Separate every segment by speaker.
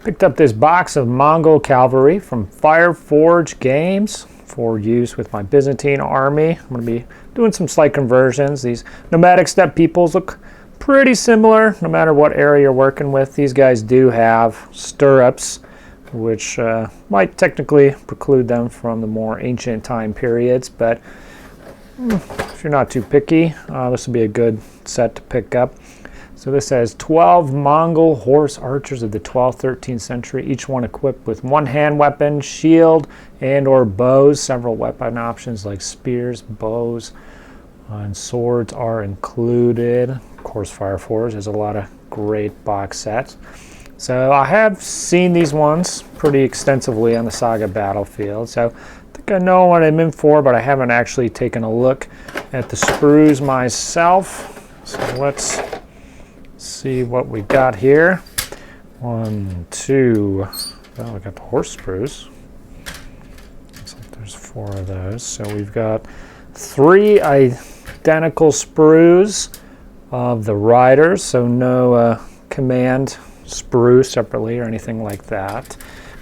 Speaker 1: Picked up this box of Mongol Cavalry from Fireforge Games for use with my Byzantine army. I'm going to be doing some slight conversions. These nomadic steppe peoples look pretty similar no matter what area you're working with. These guys do have stirrups, which might technically preclude them from the more ancient time periods, but if you're not too picky, this will be a good set to pick up. So this has 12 Mongol horse archers of the 12th, 13th century, each one equipped with one hand weapon, shield, and or bows. Several weapon options like spears, bows, and swords are included. Of course, Fireforge has a lot of great box sets. So I have seen these ones pretty extensively on the Saga battlefield. So I think I know what I'm in for, but I haven't actually taken a look at the sprues myself. So let's see what we got here. 1, 2. Well, we got the horse sprues. Looks like there's 4 of those. So we've got 3 identical sprues of the riders. So no command sprue separately or anything like that.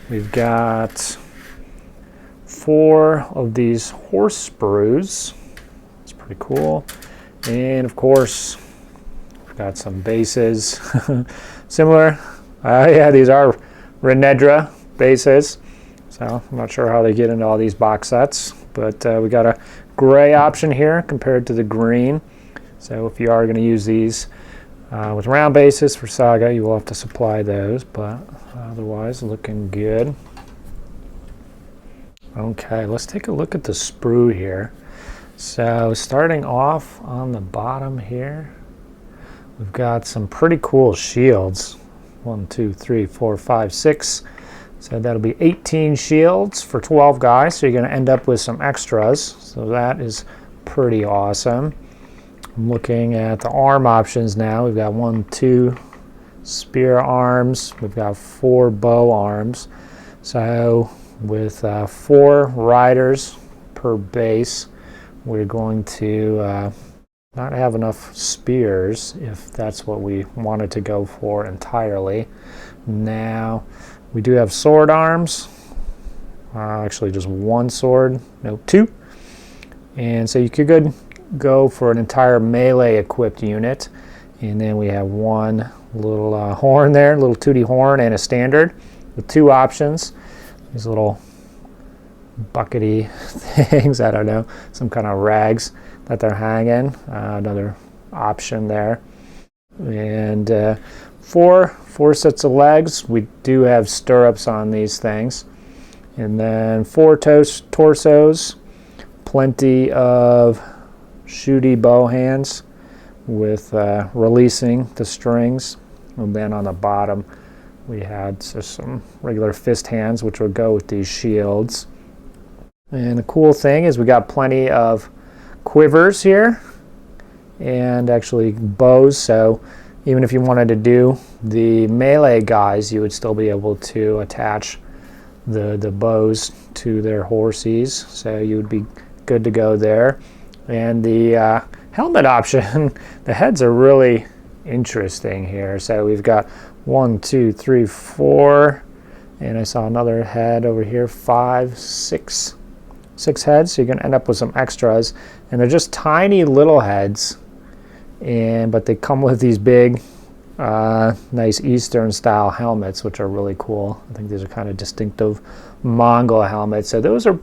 Speaker 1: We've got 4 of these horse sprues. It's pretty cool. And of course, got some bases. Similar. Yeah, these are Renedra bases. So I'm not sure how they get into all these box sets, but we got a gray option here compared to the green. So if you are going to use these with round bases for Saga, you will have to supply those, but otherwise looking good. Okay, let's take a look at the sprue here. So starting off on the bottom here, we've got some pretty cool shields. 1, 2, 3, 4, 5, 6. So that'll be 18 shields for 12 guys. So you're going to end up with some extras. So that is pretty awesome. I'm looking at the arm options now. We've got 1, 2 spear arms. We've got 4 bow arms. So with 4 riders per base, we're going to not have enough spears if that's what we wanted to go for entirely. Now we do have sword arms, actually just 1 sword, no 2, and so you could go for an entire melee equipped unit. And then we have 1 little horn there, little tooty horn, and a standard with 2 options. These little buckety things, I don't know, some kind of rags that they're hanging, another option there. And 4 sets of legs. We do have stirrups on these things. And then 4 torsos, plenty of shooty bow hands with releasing the strings. And then on the bottom we had just some regular fist hands which would go with these shields. And the cool thing is we got plenty of quivers here and actually bows, so even if you wanted to do the melee guys, you would still be able to attach the bows to their horses, so you would be good to go there. And the helmet option, the heads are really interesting here. So we've got 1, 2, 3, 4, and I saw another head over here, 5, 6 heads. So you're going to end up with some extras, and they're just tiny little heads, but they come with these big nice Eastern style helmets, which are really cool. I think these are kind of distinctive Mongol helmets, so those are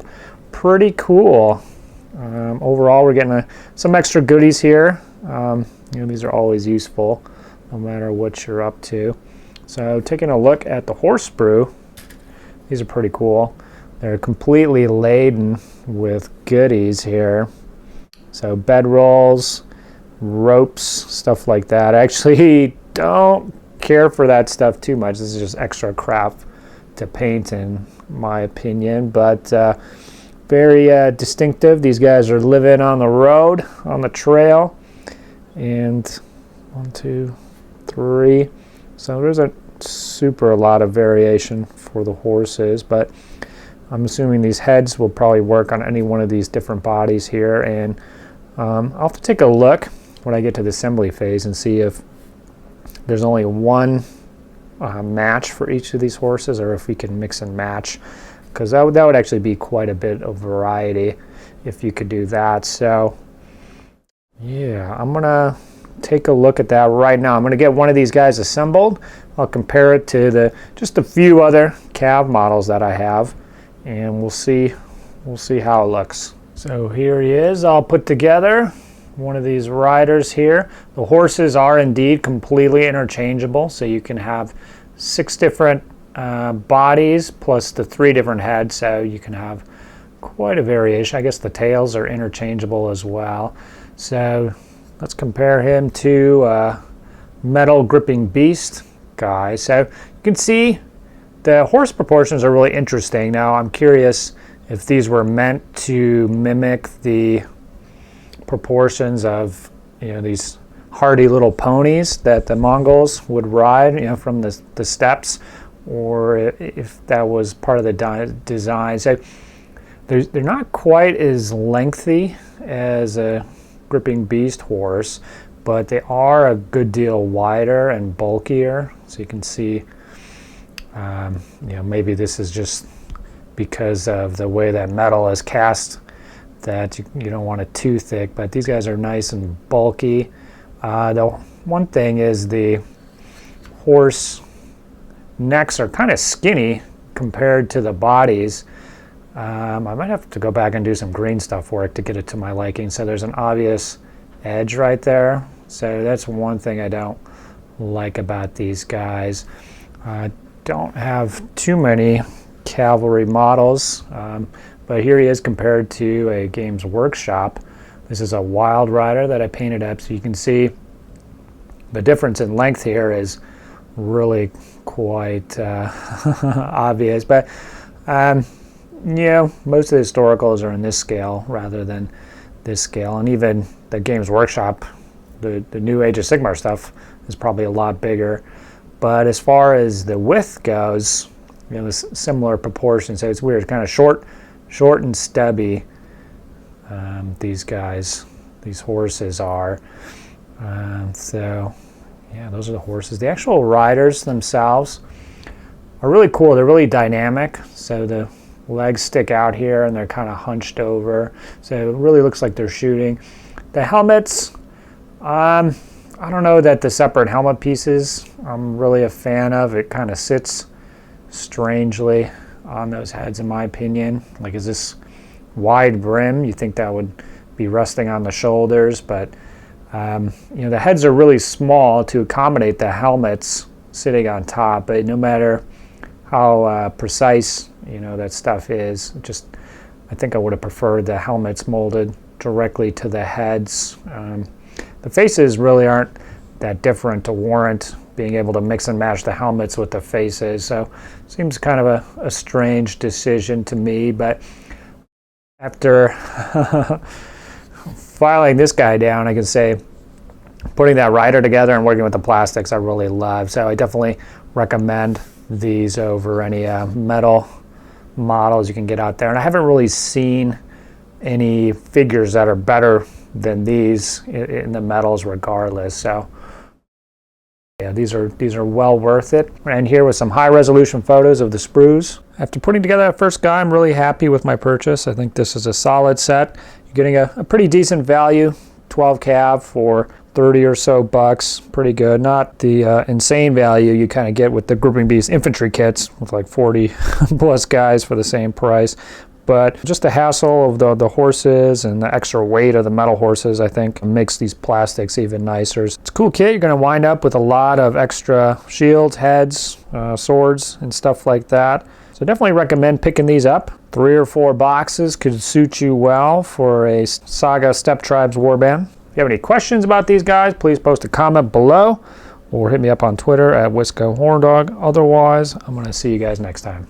Speaker 1: pretty cool. Overall, we're getting some extra goodies here. These are always useful no matter what you're up to. So taking a look at the horse sprue, these are pretty cool. They're completely laden with goodies here. So bedrolls, ropes, stuff like that. I actually don't care for that stuff too much. This is just extra crap to paint in my opinion, but very distinctive. These guys are living on the road, on the trail. And 1, 2, 3. So there's a lot of variation for the horses, but I'm assuming these heads will probably work on any one of these different bodies here. And I'll have to take a look when I get to the assembly phase and see if there's only one match for each of these horses, or if we can mix and match, because that would actually be quite a bit of variety if you could do that. So yeah, I'm gonna take a look at that right now. I'm gonna get one of these guys assembled. I'll compare it to just a few other cav models that I have, and we'll see how it looks. So here he is, all put together. One of these riders here. The horses are indeed completely interchangeable, so you can have 6 different bodies plus the 3 different heads, so you can have quite a variation. I guess the tails are interchangeable as well. So let's compare him to Metal Gripping Beast guy. So you can see the horse proportions are really interesting. Now I'm curious if these were meant to mimic the proportions of, these hardy little ponies that the Mongols would ride, from the steppes, or if that was part of the design. So they're not quite as lengthy as a gripping beast horse, but they are a good deal wider and bulkier. So you can see, maybe this is just because of the way that metal is cast, that you don't want it too thick, but these guys are nice and bulky. The one thing is the horse necks are kind of skinny compared to the bodies. I might have to go back and do some green stuff work to get it to my liking. So there's an obvious edge right there. So that's one thing I don't like about these guys. I don't have too many cavalry models, but here he is compared to a Games Workshop. This is a Wild Rider that I painted up, so you can see the difference in length here is really quite obvious. But most of the historicals are in this scale rather than this scale, and even the Games Workshop, the new Age of Sigmar stuff is probably a lot bigger. But as far as the width goes, similar proportions. So it's weird, kind of short and stubby. These horses are. So yeah, those are the horses. The actual riders themselves are really cool. They're really dynamic. So the legs stick out here and they're kind of hunched over. So it really looks like they're shooting. The helmets, I don't know that the separate helmet pieces I'm really a fan of. It kind of sits strangely on those heads, in my opinion. Like, is this wide brim? You think that would be resting on the shoulders, but the heads are really small to accommodate the helmets sitting on top. But no matter how precise that stuff is, I think I would have preferred the helmets molded directly to the heads. The faces really aren't that different to warrant being able to mix and match the helmets with the faces. So it seems kind of a strange decision to me, but after filing this guy down, I can say putting that rider together and working with the plastics I really love. So I definitely recommend these over any metal models you can get out there. And I haven't really seen any figures that are better than these in the metals regardless. So yeah, these are well worth it. And here with some high resolution photos of the sprues. After putting together that first guy, I'm really happy with my purchase. I think this is a solid set. You're getting a pretty decent value, 12 cav for 30 or so bucks. Pretty good. Not the insane value you kind of get with the Gripping Beast infantry kits with like 40 plus guys for the same price. But just the hassle of the horses and the extra weight of the metal horses, I think, makes these plastics even nicer. It's a cool kit. You're going to wind up with a lot of extra shields, heads, swords, and stuff like that. So definitely recommend picking these up. 3 or 4 boxes could suit you well for a Saga Steppe Tribes warband. If you have any questions about these guys, please post a comment below or hit me up on Twitter at WiscoHorndog. Otherwise, I'm going to see you guys next time.